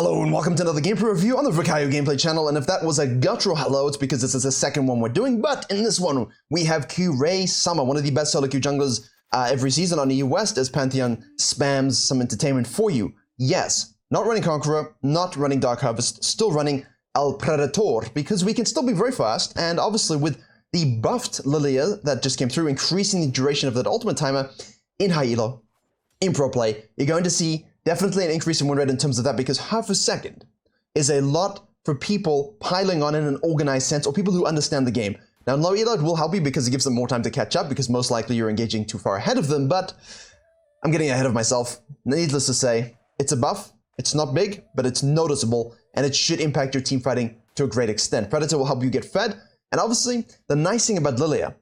Hello and welcome to another gameplay review on the Virkayu gameplay channel, and if that was a guttural hello, it's because this is the second one we're doing, but in this one, we have Q-Ray Summer, one of the best solo queue junglers every season on EU West, as Pantheon spams some entertainment for you. Yes, not running Conqueror, not running Dark Harvest, still running El Predator, because we can still be very fast, and obviously with the buffed Lillia that just came through, increasing the duration of that ultimate timer in high elo, in pro play, you're going to see definitely an increase in win rate in terms of that, because half a second is a lot for people piling on in an organized sense, or people who understand the game. Now, in low elo, it will help you because it gives them more time to catch up, because most likely you're engaging too far ahead of them, but I'm getting ahead of myself. Needless to say, it's a buff, it's not big, but it's noticeable, and it should impact your team fighting to a great extent. Predator will help you get fed, and obviously, the nice thing about Lillia,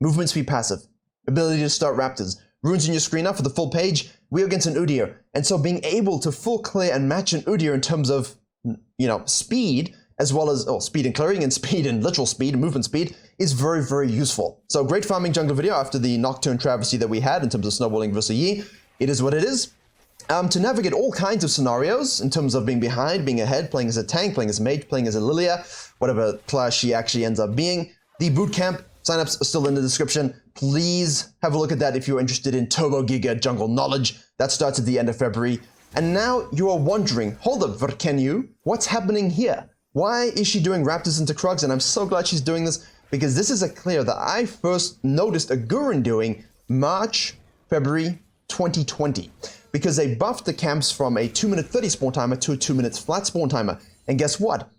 movement speed passive, ability to start raptors, runes in your screen up for the full page, we are against an Udyr, and so being able to full clear and match an Udyr in terms of, speed, as well as, speed and clearing and speed and literal speed and movement speed, is very, very useful. So great farming jungle video after the Nocturne travesty that we had in terms of snowballing versus Yi. It is what it is. To navigate all kinds of scenarios in terms of being behind, being ahead, playing as a tank, playing as a mage, playing as a Lillia, whatever class she actually ends up being. The bootcamp signups are still in the description. Please have a look at that if you're interested in Turbo Giga jungle knowledge. That starts at the end of February. And now you are wondering, hold up, Virkayu, what's happening here? Why is she doing Raptors into Krugs? And I'm so glad she's doing this, because this is a clear that I first noticed a Gurren doing March, February 2020. Because they buffed the camps from a 2-minute 30 spawn timer to a 2 minutes flat spawn timer. And guess what?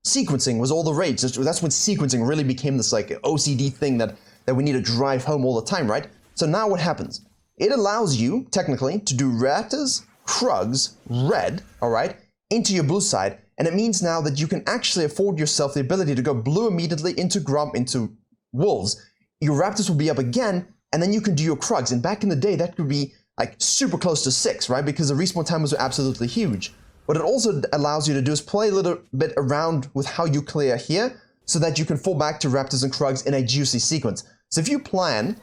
Sequencing was all the rage. That's when sequencing really became this like OCD thing that we need to drive home all the time, right? So now what happens? It allows you, technically, to do Raptors, Krugs, red, all right, into your blue side, and it means now that you can actually afford yourself the ability to go blue immediately into Grump, into Wolves. Your Raptors will be up again, and then you can do your Krugs, and back in the day, that could be like super close to 6, right? Because the respawn timers are absolutely huge. What it also allows you to do is play a little bit around with how you clear here, so that you can fall back to Raptors and Krugs in a juicy sequence. So if you plan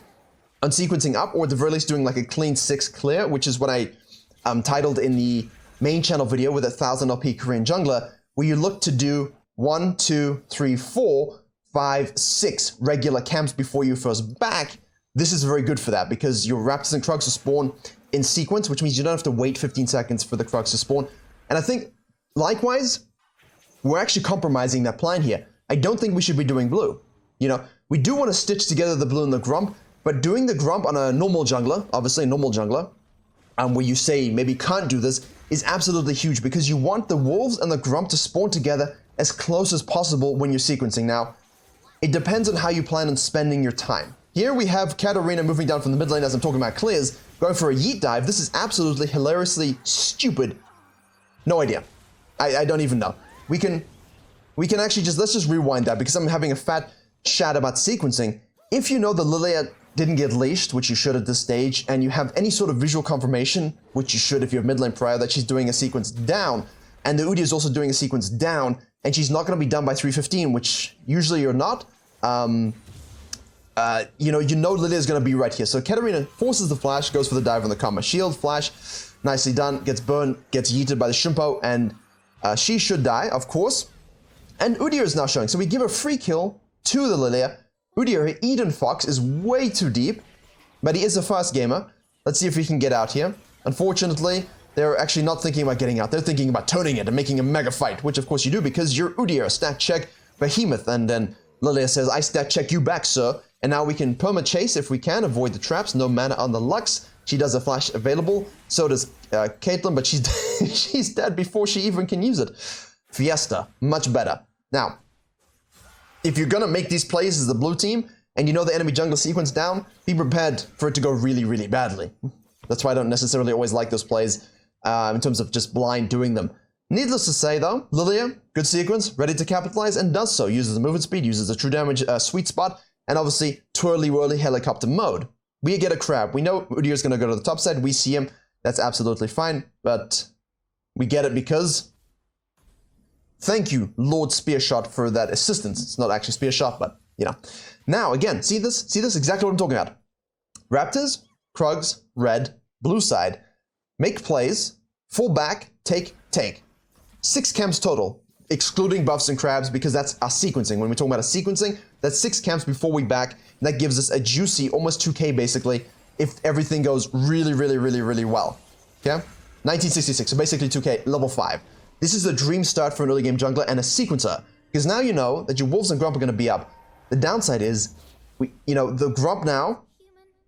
on sequencing up, or at the very least doing like a clean 6 clear, which is what I titled in the main channel video with 1000 LP Korean jungler, where you look to do 1, 2, 3, 4, 5, 6 regular camps before you first back, this is very good for that, because your Raptors and Krugs will spawn in sequence, which means you don't have to wait 15 seconds for the Krugs to spawn. And I think, likewise, we're actually compromising that plan here. I don't think we should be doing blue. We do want to stitch together the blue and the Grump, but doing the Grump on a normal jungler, obviously a normal jungler, where you say maybe can't do this, is absolutely huge, because you want the Wolves and the Grump to spawn together as close as possible when you're sequencing. Now, it depends on how you plan on spending your time. Here we have Katarina moving down from the mid lane as I'm talking about clears, going for a yeet dive. This is absolutely hilariously stupid. No idea. I don't even know. We can actually let's just rewind that, because I'm having a fat chat about sequencing. If you know the Lillia didn't get leashed, which you should at this stage, and you have any sort of visual confirmation, which you should if you have mid lane prior, that she's doing a sequence down, and the Udyr is also doing a sequence down, and she's not going to be done by 3:15, which usually you're not, you know Lillia is going to be right here. So Katarina forces the flash, goes for the dive on the Karma Shield, flash, nicely done, gets burned, gets yeeted by the Shimpo, and she should die, of course. And Udyr is now showing, so we give a free kill to the Lillia. Udyr, Eden Fox, is way too deep, but he is a fast gamer. Let's see if we can get out here. Unfortunately, they're actually not thinking about getting out. They're thinking about turning it and making a mega fight, which of course you do because you're Udyr, stat check, behemoth, and then Lillia says, I stat check you back, sir. And now we can perma chase if we can, avoid the traps, no mana on the Lux. She does a flash available, so does Caitlyn, but she's, she's dead before she even can use it. Fiesta, much better. Now, if you're gonna make these plays as the blue team, and you know the enemy jungle sequence down, be prepared for it to go really, really badly. That's why I don't necessarily always like those plays in terms of just blind doing them. Needless to say though, Lillia, good sequence, ready to capitalize, and does so. Uses the movement speed, uses the true damage sweet spot, and obviously twirly-whirly helicopter mode. We get a crab. We know Udyr's gonna go to the top side, we see him, that's absolutely fine, but we get it because thank you, Lord Spearshot, for that assistance. It's not actually Spearshot, but, Now, again, see this? See this? Exactly what I'm talking about. Raptors, Krugs, red, blue side, make plays, full back, take. 6 camps total, excluding buffs and crabs, because that's our sequencing. When we're talking about a sequencing, that's 6 camps before we back, and that gives us a juicy, almost 2k basically, if everything goes really, really, really, really well. Okay? 1966, so basically 2k, level 5. This is a dream start for an early game jungler and a sequencer, because now you know that your wolves and grump are going to be up. The downside is, the grump now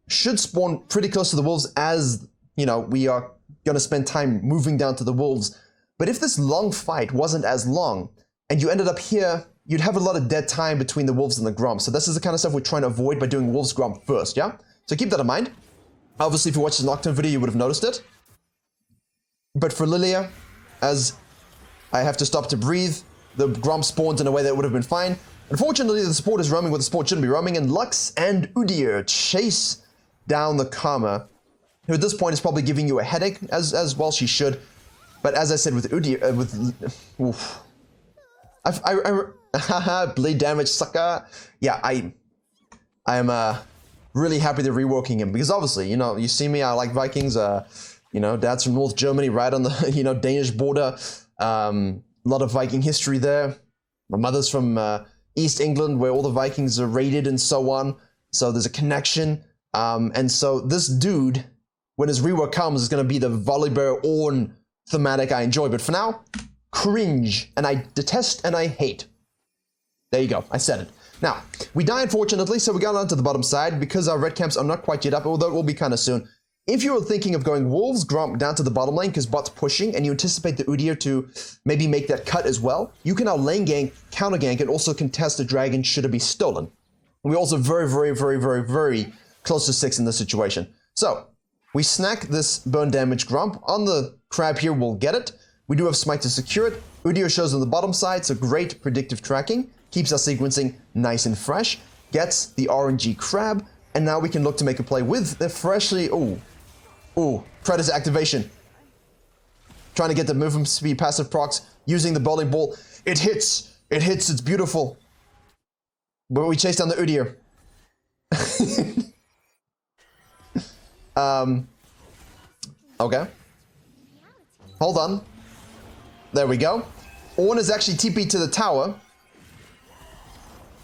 should spawn pretty close to the wolves as, we are going to spend time moving down to the wolves. But if this long fight wasn't as long, and you ended up here, you'd have a lot of dead time between the wolves and the grump. So this is the kind of stuff we're trying to avoid by doing wolves grump first, yeah? So keep that in mind. Obviously, if you watched the Nocturne video, you would have noticed it. But for Lillia, as I have to stop to breathe, the grump spawns in a way that would have been fine. Unfortunately, the support is roaming where the support shouldn't be roaming, and Lux and Udyr chase down the Karma, who at this point is probably giving you a headache, as well she should. But as I said with Udyr, bleed damage, sucker. Yeah, I am really happy they're reworking him, because obviously, you see me, I like Vikings, dad's from North Germany, right on the, Danish border. A lot of Viking history there. My mother's from East England, where all the Vikings are raided and so on. So there's a connection. And so this dude, when his rework comes, is going to be the Volibear Ornn thematic I enjoy. But for now, cringe. And I detest and I hate. There you go. I said it. Now, we die unfortunately, so we got onto the bottom side because our red camps are not quite yet up, although it will be kind of soon. If you were thinking of going wolves grump down to the bottom lane because bot's pushing and you anticipate the Udyr to maybe make that cut as well, you can now lane gank, counter gank, and also contest the dragon should it be stolen. And we're also very, very, very, very, very close to 6 in this situation. So, we snack this burn damage grump. On the crab here, we'll get it. We do have smite to secure it. Udyr shows on the bottom side, so great predictive tracking. Keeps our sequencing nice and fresh. Gets the RNG crab. And now we can look to make a play with the freshly... Ooh, Predator activation. Trying to get the movement speed passive procs using the bowling ball. It hits, it's beautiful. But we chase down the Udyr. Okay. Hold on. There we go. Ornn is actually TP to the tower.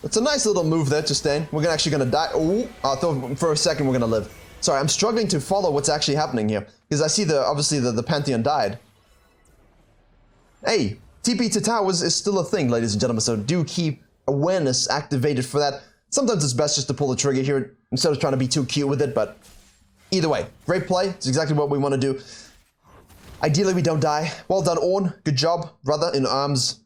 It's a nice little move there to stay. We're actually gonna die. Oh, I thought for a second we're gonna live. Sorry, I'm struggling to follow what's actually happening here. Because I see obviously the Pantheon died. Hey, TP to towers is still a thing, ladies and gentlemen, so do keep awareness activated for that. Sometimes it's best just to pull the trigger here instead of trying to be too cute with it, but either way, great play. It's exactly what we want to do. Ideally, we don't die. Well done, Ornn. Good job, brother, in arms.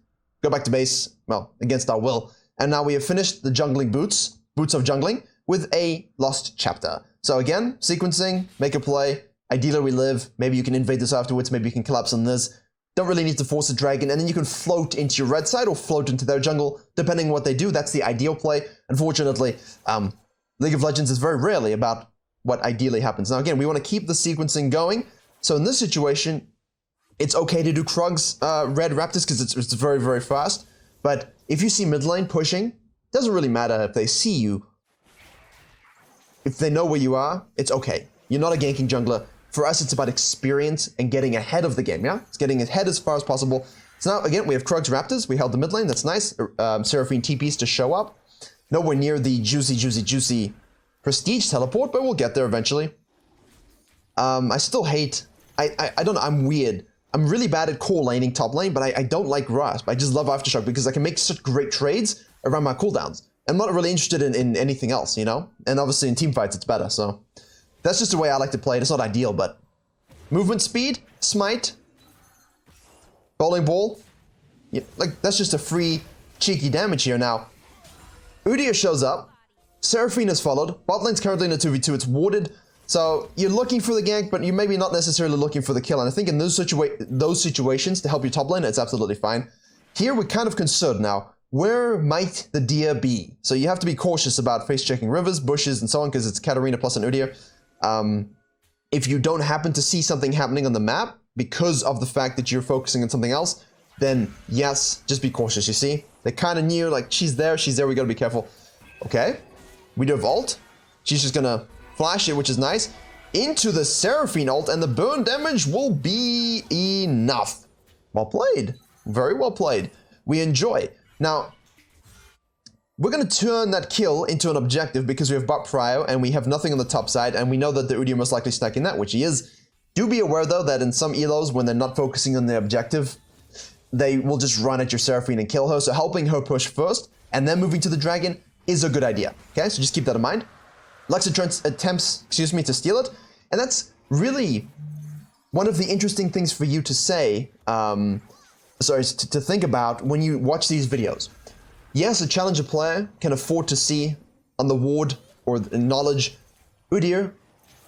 Go back to base, well, against our will. And now we have finished the jungling boots of jungling, with a lost chapter. So again, sequencing, make a play. Ideally, we live. Maybe you can invade this afterwards. Maybe you can collapse on this. Don't really need to force a dragon, and then you can float into your red side or float into their jungle, depending on what they do. That's the ideal play. Unfortunately, League of Legends is very rarely about what ideally happens. Now again, we want to keep the sequencing going. So in this situation, it's okay to do Krug's red Raptors because it's very, very fast. But if you see mid lane pushing, doesn't really matter if they see you. If they know where you are, it's okay. You're not a ganking jungler. For us, it's about experience and getting ahead of the game, yeah? It's getting ahead as far as possible. So now, again, we have Krug's Raptors. We held the mid lane. That's nice. Seraphine TPs to show up. Nowhere near the juicy prestige teleport, but we'll get there eventually. I still hate... I don't know. I'm weird. I'm really bad at core laning top lane, but I don't like Grasp. I just love Aftershock because I can make such great trades around my cooldowns. I'm not really interested in anything else, you know? And obviously in team fights, it's better, so... That's just the way I like to play it. It's not ideal, but... Movement speed, smite, bowling ball. Yeah, like, that's just a free, cheeky damage here now. Udyr shows up. Seraphine has followed. Bot lane's currently in a 2v2. It's warded. So, you're looking for the gank, but you're maybe not necessarily looking for the kill. And I think in those situations, to help your top lane, it's absolutely fine. Here, we're kind of concerned now. Where might the deer be? So you have to be cautious about face-checking rivers, bushes, and so on, because it's Katarina plus an Udyr. If you don't happen to see something happening on the map, because of the fact that you're focusing on something else, then yes, just be cautious, you see? They kind of knew, like, she's there, we gotta be careful. Okay, we do have ult. She's just gonna flash it, which is nice. Into the Seraphine ult, and the burn damage will be enough. Well played. Very well played. We enjoy. Now, we're going to turn that kill into an objective because we have Virkayu and we have nothing on the top side, and we know that the Udyr most likely sniping that, which he is. Do be aware, though, that in some elos, when they're not focusing on the objective, they will just run at your Seraphine and kill her, so helping her push first and then moving to the dragon is a good idea. Okay, so just keep that in mind. Lux attempts, to steal it, and that's really one of the interesting things for you to say, to think about when you watch these videos. Yes, a challenger player can afford to see on the ward or the knowledge Udyr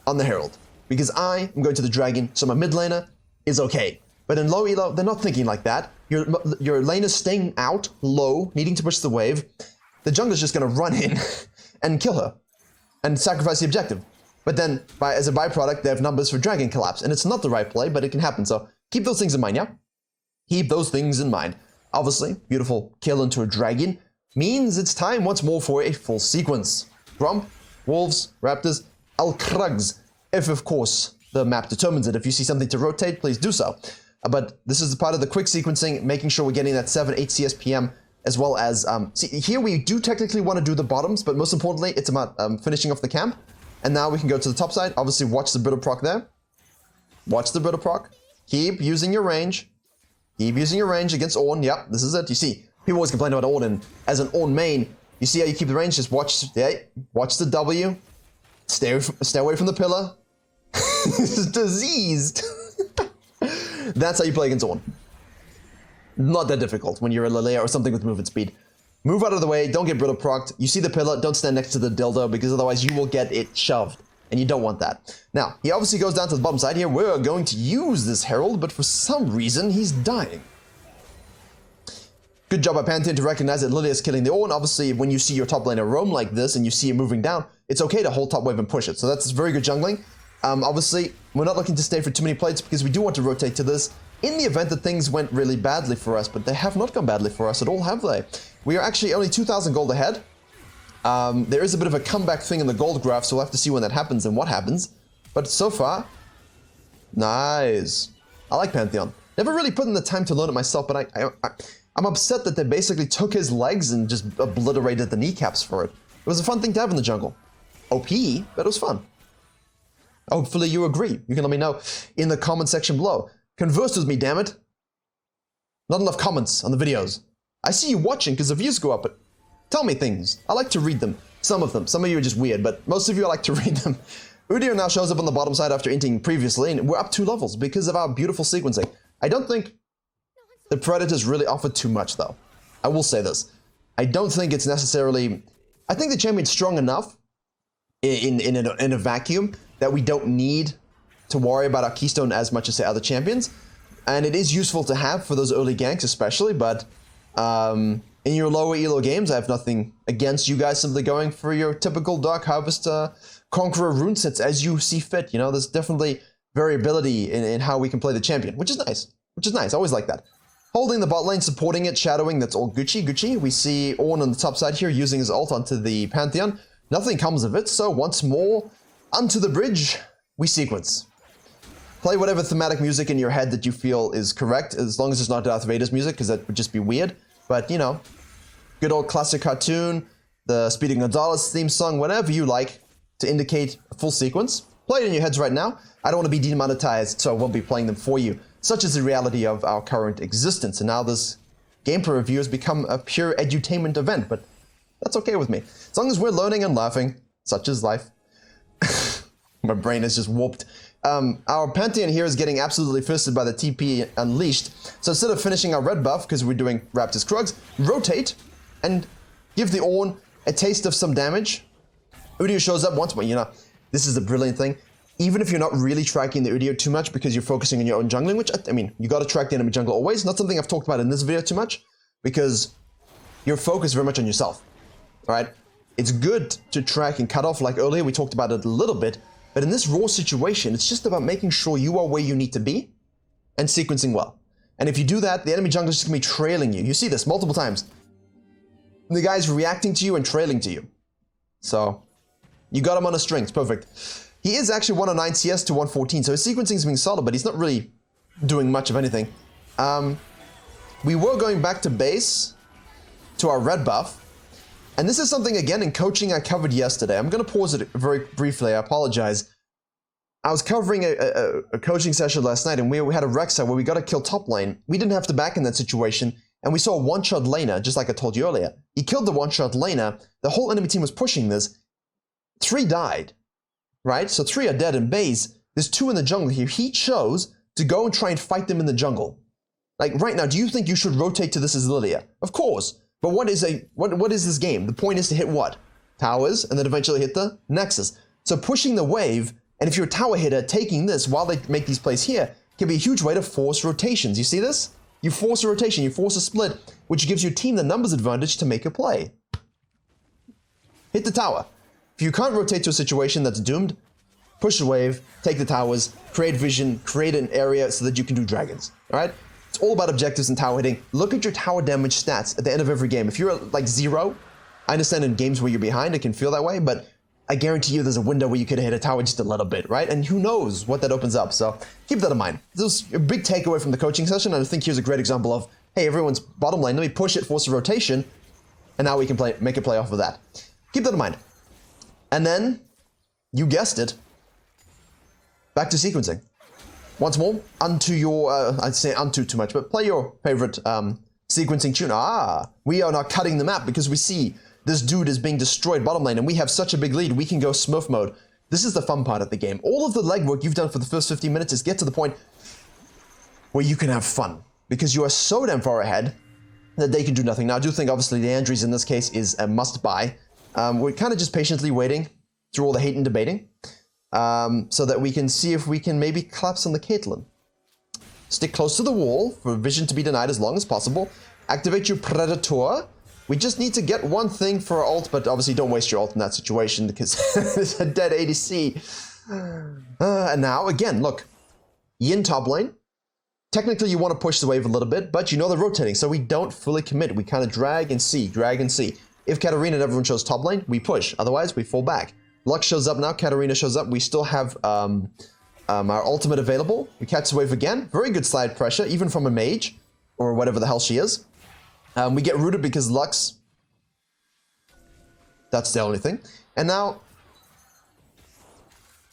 on the Herald, because I am going to the dragon, so my mid laner is okay. But in low elo, they're not thinking like that. Your lane is staying out low, needing to push the wave. The jungler's just going to run in and kill her and sacrifice the objective. But then, as a byproduct, they have numbers for dragon collapse, and it's not the right play, but it can happen. So keep those things in mind, yeah? Keep those things in mind. Obviously, beautiful kill into a dragon means it's time once more for a full sequence. Gromp, wolves, raptors, Alkrugs, if of course the map determines it. If you see something to rotate, please do so. But this is the part of the quick sequencing, making sure we're getting that 7-8 CS PM, as well as, see, here we do technically want to do the bottoms, but most importantly, it's about finishing off the camp. And now we can go to the top side. Obviously, watch the Brittle proc there. Watch the Brittle proc. Keep using your range. Keep using your range against Ornn. Yep, this is it. You see, people always complain about Ornn, and as an Ornn main, you see how you keep the range? Just watch, watch the W. Stay away from the pillar. It's diseased. That's how you play against Ornn. Not that difficult when you're a Lillia or something with movement speed. Move out of the way, don't get Brittle procced. You see the pillar, don't stand next to the dildo, because otherwise you will get it shoved. And you don't want that. Now, he obviously goes down to the bottom side here. We're going to use this Herald, but for some reason, he's dying. Good job by Pantheon to recognize that Lillia is killing the Ornn. Obviously, when you see your top laner roam like this and you see him moving down, it's okay to hold top wave and push it. So that's very good jungling. Obviously, we're not looking to stay for too many plates because we do want to rotate to this in the event that things went really badly for us, but they have not gone badly for us at all, have they? We are actually only 2,000 gold ahead. There is a bit of a comeback thing in the gold graph, so we'll have to see when that happens and what happens. But so far, nice. I like Pantheon. Never really put in the time to learn it myself, but I'm upset that they basically took his legs and just obliterated the kneecaps for it. It was a fun thing to have in the jungle. OP, but it was fun. Hopefully you agree. You can let me know in the comment section below. Converse with me, damn it. Not enough comments on the videos. I see you watching because the views go up, but tell me things. I like to read them. Some of them. Some of you are just weird, but most of you I like to read them. Udyr now shows up on the bottom side after inting previously, and we're up 2 levels because of our beautiful sequencing. I don't think the Predators really offered too much, though. I will say this. I don't think it's necessarily... I think the champion's strong enough in a vacuum that we don't need to worry about our keystone as much as, say, other champions. And it is useful to have for those early ganks especially, but in your lower elo games, I have nothing against you guys simply going for your typical Dark Harvest Conqueror rune sets as you see fit. You know, there's definitely variability in how we can play the champion, which is nice. Which is nice, I always like that. Holding the bot lane, supporting it, shadowing, that's all Gucci. We see Ornn on the top side here using his ult onto the Pantheon. Nothing comes of it, so once more, onto the bridge, we sequence. Play whatever thematic music in your head that you feel is correct, as long as it's not Darth Vader's music, because that would just be weird. But, you know, good old classic cartoon, the Speedy Gonzales theme song, whatever you like to indicate a full sequence. Play it in your heads right now. I don't want to be demonetized, so I won't be playing them for you. Such is the reality of our current existence, and now this gameplay review has become a pure edutainment event, but that's okay with me. As long as we're learning and laughing, such is life. My brain is just warped. Our Pantheon here is getting absolutely fisted by the TP Unleashed. So instead of finishing our red buff, because we're doing Raptor's Krugs, rotate and give the Ornn a taste of some damage. Udyr shows up once more. You know, this is the brilliant thing. Even if you're not really tracking the Udyr too much because you're focusing on your own jungling, which, I mean, you got to track the enemy jungle always. Not something I've talked about in this video too much, because you're focused very much on yourself. All right? It's good to track and cut off like earlier. We talked about it a little bit. But in this raw situation, it's just about making sure you are where you need to be and sequencing well. And if you do that, the enemy jungler is just going to be trailing you. You see this multiple times. The guy's reacting to you and trailing to you. So, you got him on a string. It's perfect. He is actually 109 CS to 114, so his sequencing is being solid, but he's not really doing much of anything. we were going back to base, to our red buff. And this is something, again, in coaching I covered yesterday. I'm going to pause it very briefly. I apologize. I was covering a coaching session last night, and we had a Rexa where we got to kill top lane. We didn't have to back in that situation, and we saw a one-shot laner, just like I told you earlier. He killed the one-shot laner. The whole enemy team was pushing this. 3 died, right? So 3 are dead in base. There's 2 in the jungle here. He chose to go and try and fight them in the jungle. Like, right now, do you think you should rotate to this as Lillia? Of course. But what is this game? The point is to hit what? Towers, and then eventually hit the Nexus. So pushing the wave, and if you're a tower hitter, taking this while they make these plays here, can be a huge way to force rotations. You see this? You force a rotation, you force a split, which gives your team the numbers advantage to make a play. Hit the tower. If you can't rotate to a situation that's doomed, push the wave, take the towers, create vision, create an area so that you can do dragons. All right? It's all about objectives and tower hitting. Look at your tower damage stats at the end of every game. If you're at like 0, I understand in games where you're behind, it can feel that way, but I guarantee you there's a window where you could hit a tower just a little bit, right? And who knows what that opens up. So keep that in mind. This was a big takeaway from the coaching session, and I think here's a great example of, hey, everyone's bottom lane, let me push it, force a rotation, and now we can make a play off of that. Keep that in mind. And then, you guessed it, back to sequencing. Once more, unto your, I'd say unto too much, but play your favorite sequencing tune. We are now cutting the map because we see this dude is being destroyed bottom lane, and we have such a big lead, we can go Smurf mode. This is the fun part of the game. All of the legwork you've done for the first 15 minutes is get to the point where you can have fun, because you are so damn far ahead that they can do nothing. Now, I do think, obviously, the Andrews in this case is a must-buy. We're kind of just patiently waiting through all the hate and debating. So that we can see if we can maybe collapse on the Caitlyn. Stick close to the wall for vision to be denied as long as possible. Activate your Predator. We just need to get one thing for our ult, but obviously don't waste your ult in that situation because it's a dead ADC. And now, again, look. Yin top lane. Technically, you want to push the wave a little bit, but you know they're rotating, so we don't fully commit. We kind of drag and see, drag and see. If Katarina and everyone shows top lane, we push. Otherwise, we fall back. Lux shows up now, Katarina shows up. We still have our ultimate available. We catch the wave again. Very good slide pressure, even from a mage, or whatever the hell she is. We get rooted because Lux. That's the only thing. And now,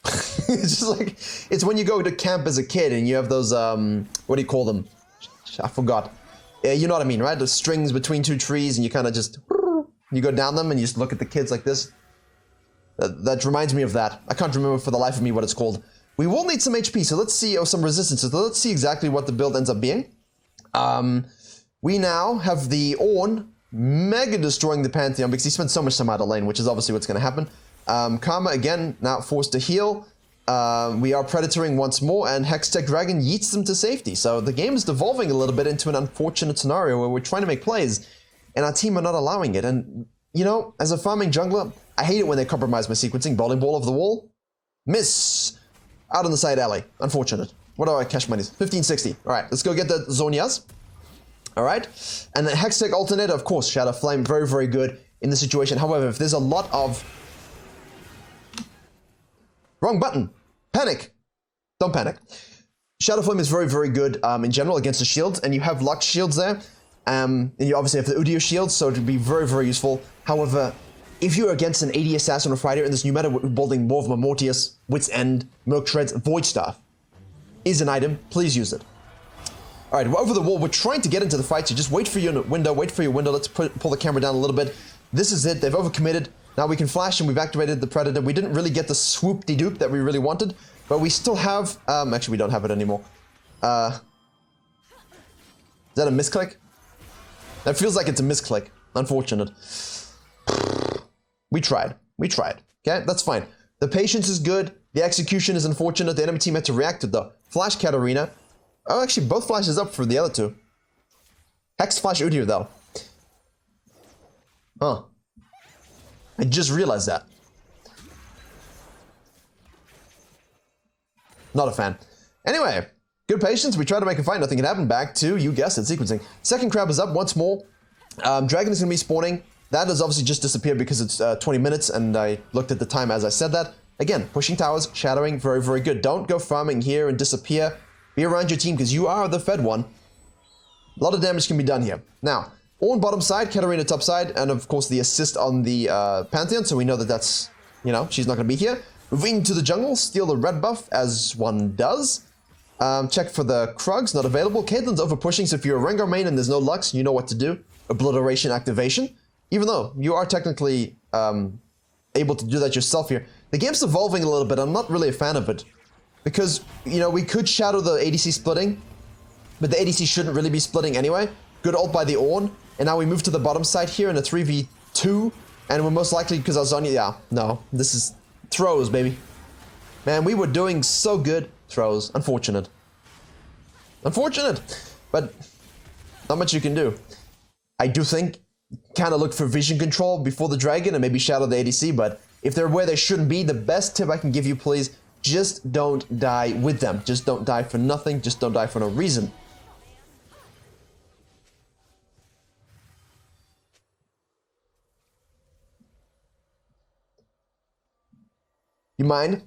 it's just like, it's when you go to camp as a kid and you have those, what do you call them? I forgot. You know what I mean, right? The strings between 2 trees and you kind of just, you go down them and you just look at the kids like this. That reminds me of that. I can't remember for the life of me what it's called. We will need some HP, so let's see, some resistances. So let's see exactly what the build ends up being. We now have the Ornn mega destroying the Pantheon because he spent so much time out of lane, which is obviously what's going to happen. Karma, again, now forced to heal. We are predatoring once more, and Hextech Dragon yeets them to safety. So the game is devolving a little bit into an unfortunate scenario where we're trying to make plays, and our team are not allowing it. And, you know, as a farming jungler, I hate it when they compromise my sequencing. Bowling ball over the wall. Miss. Out on the side alley. Unfortunate. What are our cash monies? 1560. Alright, let's go get the Zonias. Alright. And then Hextech alternate, of course, Shadow Flame. Very, very good in the situation. However, if there's a lot of... Wrong button. Panic. Don't panic. Shadow Flame is very, very good in general against the shields. And you have Lux shields there. And you obviously have the Udyr shields, so it would be very, very useful. However... if you're against an AD Assassin or Fighter in this new meta, we're building more of a Mortius, Wit's End, Milk Shreds, Void Staff is an item. Please use it. Alright, we're over the wall. We're trying to get into the fight, so just wait for your window, Let's pull the camera down a little bit. This is it. They've overcommitted. Now we can flash, and we've activated the Predator. We didn't really get the swoop-de-doop that we really wanted, but we still have... actually, we don't have it anymore. Is that a misclick? That feels like it's a misclick. Unfortunate. We tried. Okay, that's fine. The patience is good. The execution is unfortunate. The enemy team had to react to the Flash Katarina. Oh, actually, both flashes up for the other two. Hex Flash Udyr, though. Huh. I just realized that. Not a fan. Anyway, good patience. We tried to make a fight. Nothing can happen. Back to, you guessed it, sequencing. Second crab is up once more. Dragon is going to be spawning. That has obviously just disappeared because it's 20 minutes, and I looked at the time as I said that. Again, pushing towers, shadowing, very, very good. Don't go farming here and disappear. Be around your team because you are the fed one. A lot of damage can be done here. Now, Ornn bottom side, Katarina top side, and of course the assist on the Pantheon, so we know that that's, you know, she's not going to be here. Moving to the jungle, steal the red buff, as one does. Check for the Krugs, not available. Caitlyn's over pushing, so if you're a Rengar main and there's no Lux, you know what to do. Obliteration activation. Even though you are technically able to do that yourself here. The game's evolving a little bit. I'm not really a fan of it. Because, you know, we could shadow the ADC splitting, but the ADC shouldn't really be splitting anyway. Good ult by the Ornn. And now we move to the bottom side here in a 3v2. And we're most likely, because our Zhonya, yeah, no. This is throws, baby. Man, we were doing so good. Throws. Unfortunate. Unfortunate. But not much you can do. I do think, kind of look for vision control before the dragon and maybe shadow the ADC. But if they're where they shouldn't be, the best tip I can give you, please, just don't die with them. Just don't die for nothing. Just don't die for no reason. You mind?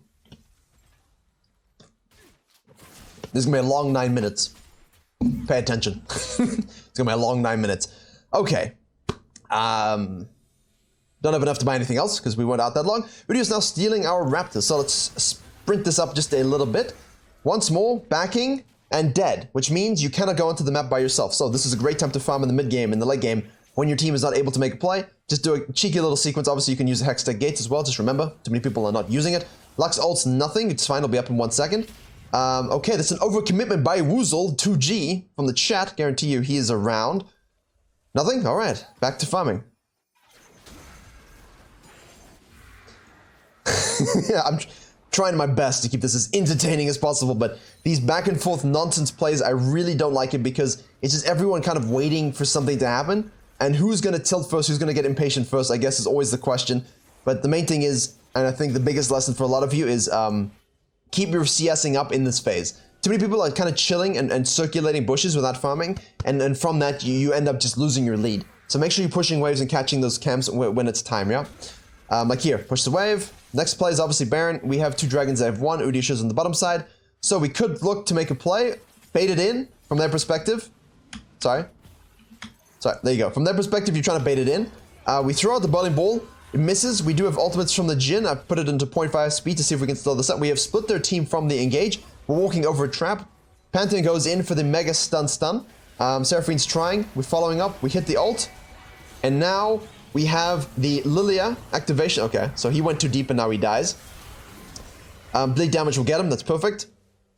This is gonna be a long 9 minutes. Pay attention. It's gonna be a long 9 minutes. Okay. Don't have enough to buy anything else because we weren't out that long. Virkayu is now stealing our Raptors. So let's sprint this up just a little bit. Once more, backing and dead, which means you cannot go onto the map by yourself. So this is a great time to farm in the mid game, in the late game, when your team is not able to make a play. Just do a cheeky little sequence. Obviously, you can use the Hextech Gates as well. Just remember, too many people are not using it. Lux ult's nothing. It's fine. It'll be up in 1 second. Okay, that's an overcommitment by Woozle, 2G, from the chat. Guarantee you he is around. Nothing? All right. Back to farming. Yeah, I'm trying my best to keep this as entertaining as possible, but these back and forth nonsense plays, I really don't like it because it's just everyone kind of waiting for something to happen. And who's going to tilt first, who's going to get impatient first, I guess is always the question. But the main thing is, and I think the biggest lesson for a lot of you is keep your CSing up in this phase. Too many people are kind of chilling and circulating bushes without farming, and from that you end up just losing your lead. So make sure you're pushing waves and catching those camps when it's time, yeah? Like here, push the wave. Next play is obviously Baron. We have 2 dragons that have 1. Udyr is on the bottom side. So we could look to make a play, bait it in from their perspective. Sorry, there you go. From their perspective, you're trying to bait it in. We throw out the bowling ball. It misses. We do have ultimates from the Jhin. I put it into 0.5 speed to see if we can slow this up. We have split their team from the engage. We're walking over a trap. Pantheon goes in for the mega stun. Seraphine's trying. We're following up. We hit the ult. And now we have the Lillia activation. Okay, so he went too deep and now he dies. Bleed damage will get him. That's perfect.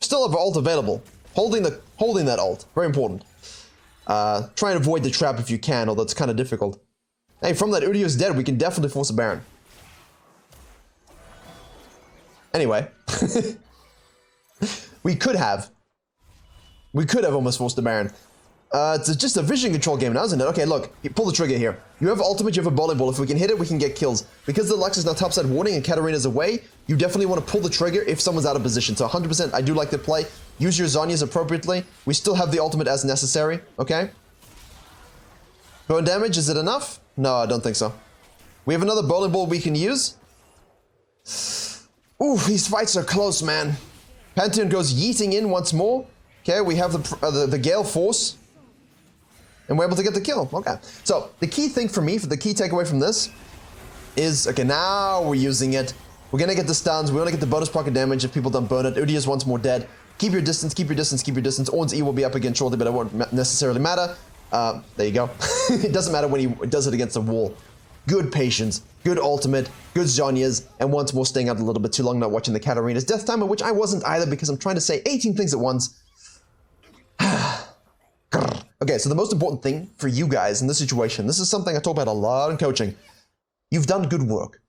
Still have ult available. Holding that ult. Very important. Try and avoid the trap if you can, although it's kind of difficult. Hey, from that Udyr is dead, we can definitely force a Baron. Anyway. We could have almost forced a Baron. It's just a vision control game now, isn't it? Okay, look, pull the trigger here. You have ultimate, you have a bowling ball. If we can hit it, we can get kills. Because the Lux is now topside warning and Katarina's away, you definitely want to pull the trigger if someone's out of position. So 100%, I do like the play. Use your Zhonyas appropriately. We still have the ultimate as necessary, okay? Burn damage, is it enough? No, I don't think so. We have another bowling ball we can use. Ooh, these fights are close, man. Pantheon goes yeeting in once more. Okay, we have the Gale Force. And we're able to get the kill. Okay. So, the key thing for me, the key takeaway from this is, okay, now we're using it. We're gonna get the stuns. We wanna get the bonus pocket damage if people don't burn it. Udyr is once more dead. Keep your distance, keep your distance, keep your distance. Ornn's E will be up again shortly, but it won't necessarily matter. There you go. It doesn't matter when he does it against a wall. Good patience, good ultimate, good Zhonyas, and once more staying out a little bit too long, not watching the Katarina's death timer, which I wasn't either because I'm trying to say 18 things at once. Okay, so the most important thing for you guys in this situation, this is something I talk about a lot in coaching. You've done good work.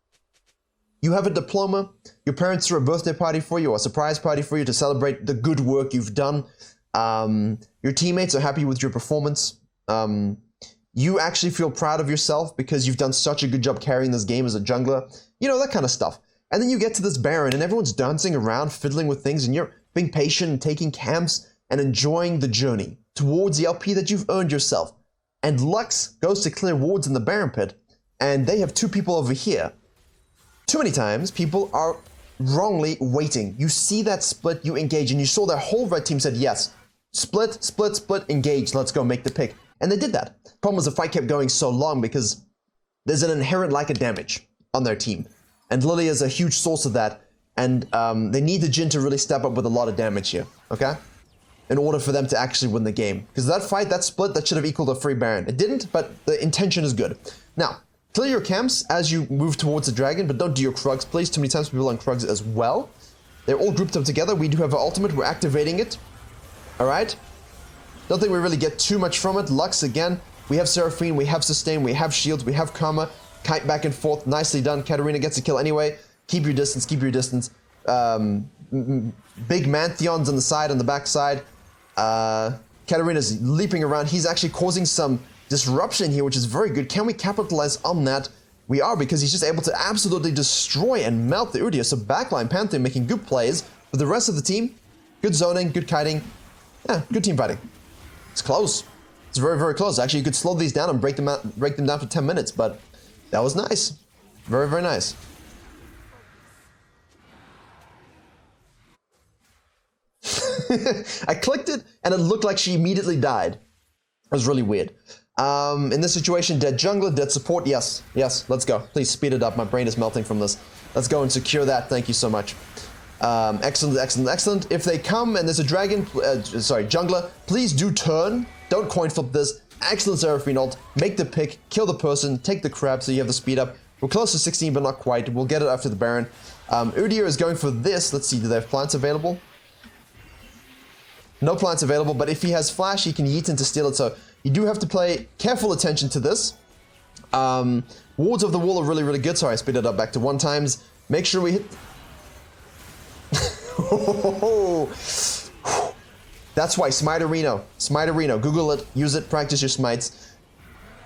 You have a diploma, your parents threw a birthday party for you, or a surprise party for you to celebrate the good work you've done. Your teammates are happy with your performance. You actually feel proud of yourself because you've done such a good job carrying this game as a jungler. You know, that kind of stuff. And then you get to this Baron and everyone's dancing around, fiddling with things, and you're being patient and taking camps and enjoying the journey towards the LP that you've earned yourself. And Lux goes to clear wards in the Baron pit, and they have 2 people over here. Too many times, people are wrongly waiting. You see that split, you engage, and you saw their whole red team said yes. split, split, split, engage, let's go, make the pick. And they did that. Problem was the fight kept going so long because there's an inherent lack of damage on their team. And Lillia is a huge source of that. And they need the Jhin to really step up with a lot of damage here, okay? In order for them to actually win the game. Because that fight, that split, that should have equaled a free Baron. It didn't, but the intention is good. Now, clear your camps as you move towards the dragon, but don't do your Krugs, please. Too many times people on Krugs as well. They're all grouped up together. We do have our ultimate. We're activating it. Alright? Don't think we really get too much from it. Lux again. We have Seraphine. We have Sustain. We have Shields. We have Karma. Kite back and forth. Nicely done. Katarina gets a kill anyway. Keep your distance. Keep your distance. Big Mantheons on the side, on the back side. Katarina's leaping around. He's actually causing some disruption here, which is very good. Can we capitalize on that? We are, because he's just able to absolutely destroy and melt the Udyr. So backline Pantheon making good plays. But the rest of the team, good zoning, good kiting. Yeah, good team fighting. It's close. It's very, very close. Actually, you could slow these down and break them down for 10 minutes, but that was nice. Very, very nice. I clicked it, and it looked like she immediately died. It was really weird. In this situation, dead jungler, dead support, yes, yes, let's go. Please speed it up, my brain is melting from this. Let's go and secure that, thank you so much. Excellent, excellent, excellent. If they come and there's a dragon, jungler, please do turn. Don't coin flip this. Excellent Seraphine ult. Make the pick, kill the person, take the crab so you have the speed up. We're close to 16, but not quite. We'll get it after the Baron. Udyr is going for this. Let's see, do they have plants available? No plants available, but if he has flash, he can yeet in to steal it. So you do have to pay careful attention to this. Wards of the wall are really, really good. Sorry, I speed it up back to 1 times. Make sure we hit... That's why, Smiterino. Smiterino. Google it, use it, practice your smites.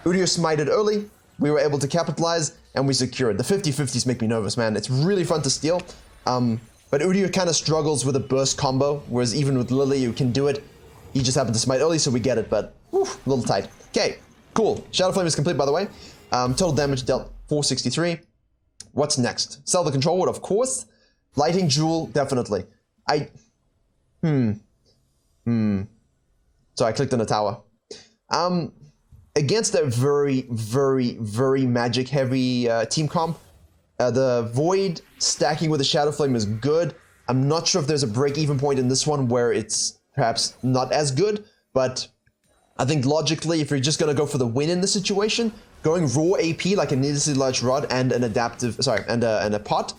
Udyr smited early. We were able to capitalize, and we secured. The 50-50s make me nervous, man. It's really fun to steal. But Udyr kind of struggles with a burst combo, whereas even with Lillia, you can do it. He just happened to smite early, so we get it, but a little tight. Okay, cool. Shadow Flame is complete, by the way. Total damage dealt 463. What's next? Sell the control ward, of course. Lighting Jewel, definitely. So I clicked on the tower. Against a very, very, very magic-heavy team comp, the Void stacking with the Shadow Flame is good. I'm not sure if there's a break-even point in this one where it's perhaps not as good, but I think logically, if you're just gonna go for the win in this situation, going raw AP like a needlessly large rod and an adaptive, and a pot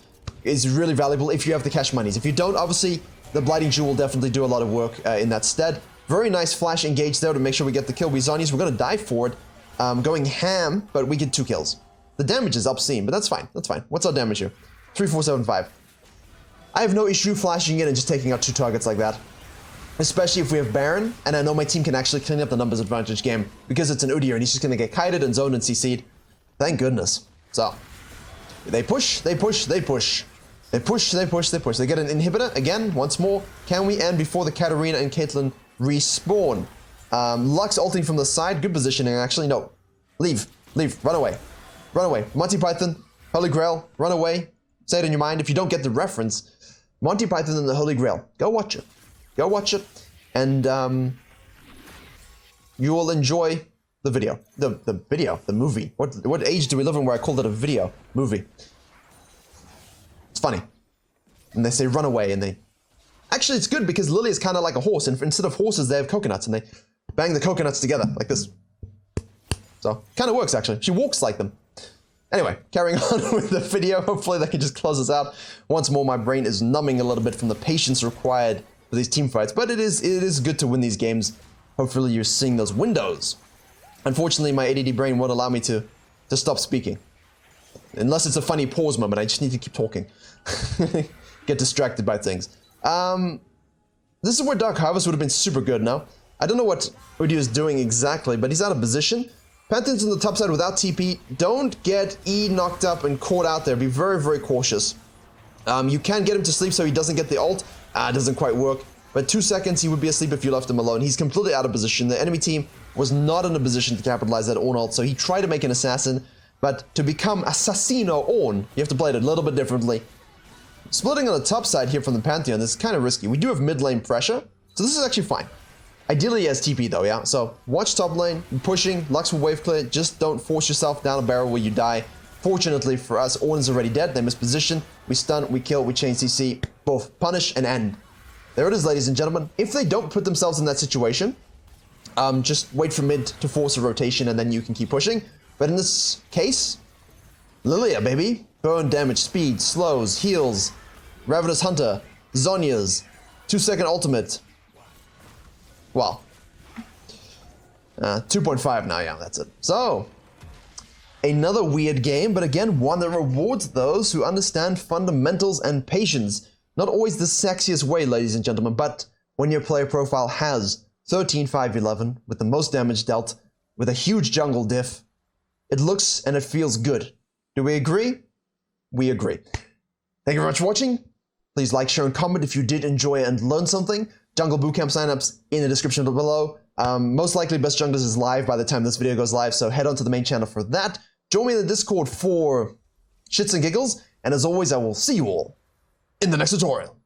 is really valuable if you have the cash monies. If you don't, obviously, the Blighting Jewel will definitely do a lot of work in that stead. Very nice flash engage there to make sure we get the kill. We're gonna die for it, going ham, but we get 2 kills. The damage is obscene, but that's fine. That's fine. What's our damage here? 3475. I have no issue flashing in and just taking out 2 targets like that. Especially if we have Baron, and I know my team can actually clean up the numbers advantage game because it's an Udyr and he's just going to get kited and zoned and CC'd. Thank goodness. So, they push, they push, they push. They push, they push, they push. They get an inhibitor again, once more. Can we end before the Katarina and Caitlyn respawn? Lux ulting from the side. Good positioning, actually. No. Leave. Leave. Run away. Run away. Monty Python, Holy Grail, run away. Say it in your mind if you don't get the reference. Monty Python and the Holy Grail. Go watch it. Go watch it. And you will enjoy the video. The movie. What age do we live in where I called it a video? Movie. It's funny. And they say run away and they... Actually, it's good because Lily is kind of like a horse. And instead of horses, they have coconuts. And they bang the coconuts together like this. So, kind of works actually. She walks like them. Anyway, carrying on with the video. Hopefully that can just close us out. Once more, my brain is numbing a little bit from the patience required for these team fights. But it is good to win these games. Hopefully you're seeing those windows. Unfortunately, my ADD brain won't allow me to stop speaking. Unless it's a funny pause moment. I just need to keep talking. Get distracted by things. This is where Dark Harvest would have been super good now. I don't know what Udyr is doing exactly, but he's out of position. Pantheon's on the top side without TP. Don't get E knocked up and caught out there. Be very, very cautious. You can get him to sleep so he doesn't get the ult. It doesn't quite work. But 2 seconds, he would be asleep if you left him alone. He's completely out of position. The enemy team was not in a position to capitalize that on ult, so he tried to make an assassin. But to become Assassino on, you have to play it a little bit differently. Splitting on the top side here from the Pantheon is kind of risky. We do have mid lane pressure, so this is actually fine. Ideally as TP though, yeah? So watch top lane, pushing, Lux will wave clear, just don't force yourself down a barrel where you die. Fortunately for us, Ornn's already dead, they misposition, we stun, we kill, we chain CC, both punish and end. There it is, ladies and gentlemen. If they don't put themselves in that situation, just wait for mid to force a rotation and then you can keep pushing. But in this case, Lillia, baby. Burn damage, speed, slows, heals, Ravenous Hunter, Zhonya's, 2-second ultimate. Well, 2.5 now, yeah, that's it. So, another weird game, but again, one that rewards those who understand fundamentals and patience. Not always the sexiest way, ladies and gentlemen, but when your player profile has 13, 5, 11, with the most damage dealt, with a huge jungle diff, it looks and it feels good. Do we agree? We agree. Thank you very much for watching. Please like, share, and comment if you did enjoy and learn something. Jungle Bootcamp signups in the description below. Most likely Best Junglers is live by the time this video goes live, so head on to the main channel for that. Join me in the Discord for shits and giggles, and as always, I will see you all in the next tutorial.